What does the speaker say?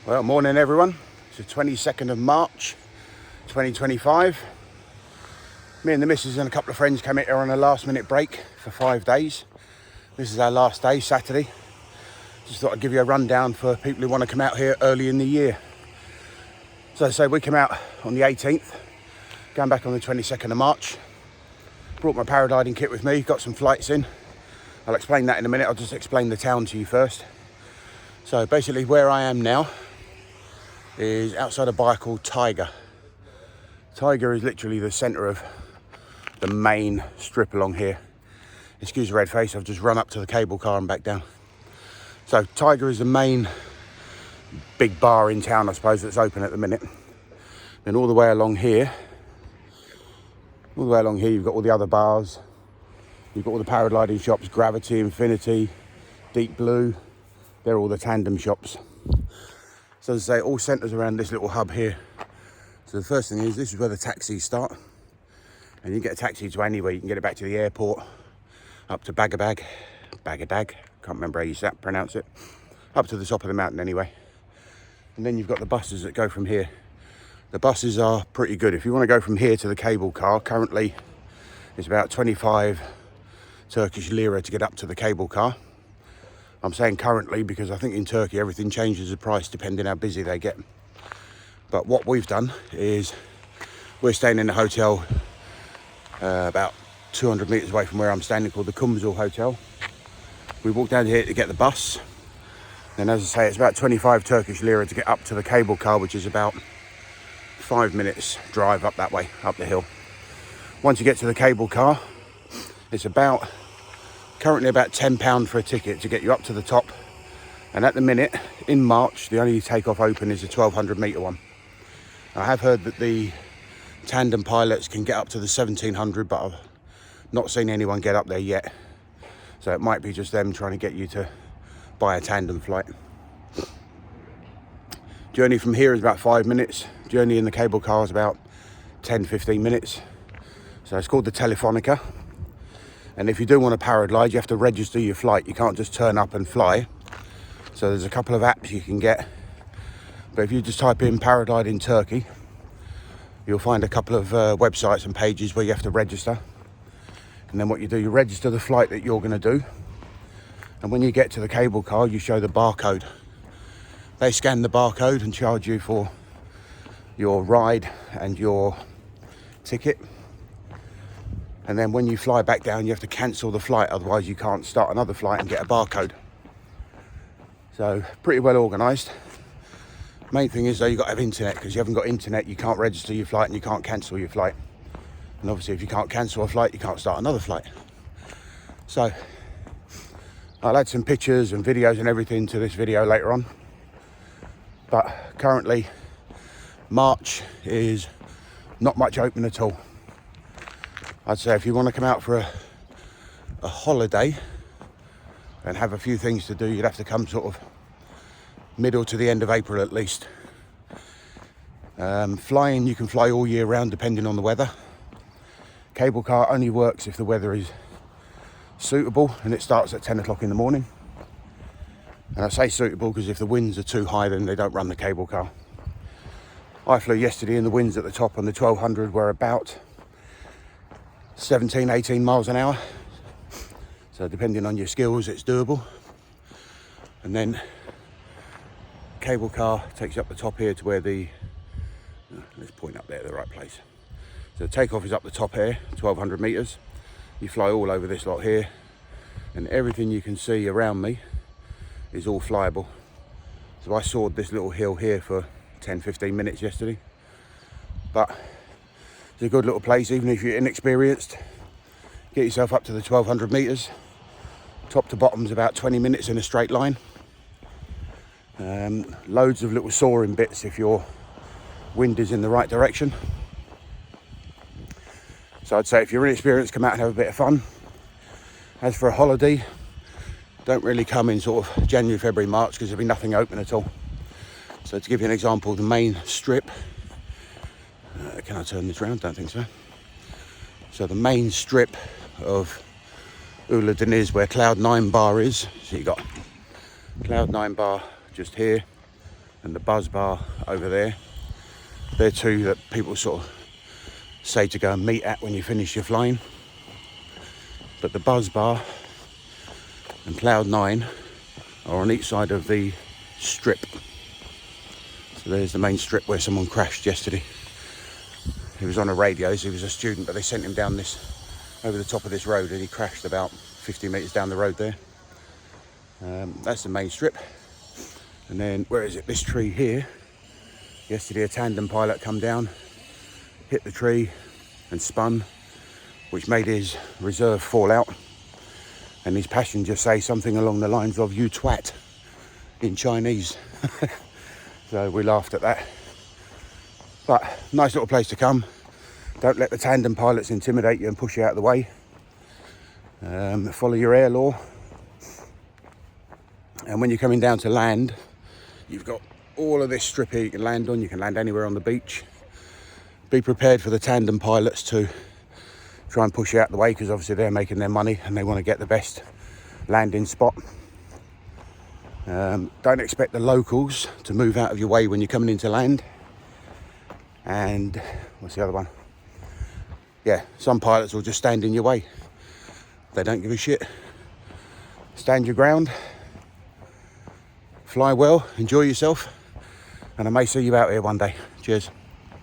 Well, morning everyone. It's the 22nd of March 2025. Me and the missus and a couple of friends came out here on a last minute break for 5 days. This is our last day, Saturday. Just thought I'd give you a rundown for people who want to come out here early in the year. So as I say, we came out on the 18th, going back on the 22nd of March. Brought my paragliding kit with me, got some flights in. I'll explain that in a minute. I'll just explain the town to you first. So basically where I am now is outside a bar called Tiger. Tiger is literally the centre of the main strip along here. Excuse the red face, I've just run up to the cable car and back down. So Tiger is the main big bar in town, I suppose, that's open at the minute. Then all the way along here you've got all the other bars. You've got all the paragliding shops, Gravity, Infinity, Deep Blue. They're all the tandem shops. So as I say, it all centres around this little hub here. So the first thing is, this is where the taxis start. And you can get a taxi to anywhere. You can get it back to the airport, up to Bagadag, can't remember how you pronounce it. Up to the top of the mountain anyway. And then you've got the buses that go from here. The buses are pretty good. If you want to go from here to the cable car, currently it's about 25 Turkish lira to get up to the cable car. I'm saying currently because I think in Turkey everything changes the price depending how busy they get. But what we've done is we're staying in a hotel about 200 metres away from where I'm standing, called the Kumzul Hotel. We walked down here to get the bus. And as I say, it's about 25 Turkish lira to get up to the cable car, which is about 5 minutes drive up that way, up the hill. Once you get to the cable car, it's currently about £10 for a ticket to get you up to the top. And at the minute, in March, the only takeoff open is a 1200 metre one. I have heard that the tandem pilots can get up to the 1700, but I've not seen anyone get up there yet. So it might be just them trying to get you to buy a tandem flight. Journey from here is about 5 minutes. Journey in the cable car is about 10-15 minutes. So it's called the Telefonica. And if you do want to paraglide, you have to register your flight. You can't just turn up and fly. So there's a couple of apps you can get. But if you just type in Paragliding Turkey, you'll find a couple of websites and pages where you have to register. And then what you do, you register the flight that you're going to do. And when you get to the cable car, you show the barcode. They scan the barcode and charge you for your ride and your ticket. And then when you fly back down, you have to cancel the flight, otherwise you can't start another flight and get a barcode. So pretty well organised. Main thing is though, you've got to have internet, because you haven't got internet, you can't register your flight and you can't cancel your flight. And obviously if you can't cancel a flight, you can't start another flight. So I'll add some pictures and videos and everything to this video later on. But currently, March is not much open at all. I'd say if you want to come out for a holiday and have a few things to do, you'd have to come sort of middle to the end of April at least. Flying, you can fly all year round depending on the weather. Cable car only works if the weather is suitable, and it starts at 10 o'clock in the morning. And I say suitable because if the winds are too high, then they don't run the cable car. I flew yesterday and the winds at the top on the 1200 were about 17-18 miles an hour. So depending on your skills, it's doable. And then cable car takes you up the top here to where let's point up there at the right place. So the takeoff is up the top here, 1200 metres. You fly all over this lot here, and everything you can see around me is all flyable. So I soared this little hill here for 10-15 minutes yesterday. But it's a good little place, even if you're inexperienced. Get yourself up to the 1200 metres. Top to bottom's about 20 minutes in a straight line. Loads of little soaring bits if your wind is in the right direction. So I'd say if you're inexperienced, come out and have a bit of fun. As for a holiday, don't really come in sort of January, February, March, because there'll be nothing open at all. So to give you an example, the main strip, can I turn this around? Don't think so. So the main strip of Oludeniz, where Cloud 9 Bar is, so you got Cloud 9 Bar just here, and the buzz bar over there. They're two that people sort of say to go and meet at when you finish your flying. But the buzz bar and Cloud 9 are on each side of the strip. So there's the main strip where someone crashed yesterday. He was on a radio, so he was a student, but they sent him down this, over the top of this road, and he crashed about 50 metres down the road there. That's the main strip. And then, where is it? This tree here. Yesterday a tandem pilot come down, hit the tree and spun, which made his reserve fall out. And his passenger say something along the lines of, "You twat," in Chinese. So we laughed at that. But nice little place to come. Don't let the tandem pilots intimidate you and push you out of the way. Follow your air law. And when you're coming down to land, you've got all of this strip here you can land on. You can land anywhere on the beach. Be prepared for the tandem pilots to try and push you out of the way, because obviously they're making their money and they want to get the best landing spot. Don't expect the locals to move out of your way when you're coming into land. And what's the other one? Yeah, some pilots will just stand in your way. They don't give a shit. Stand your ground. Fly well, enjoy yourself, and I may see you out here one day. Cheers.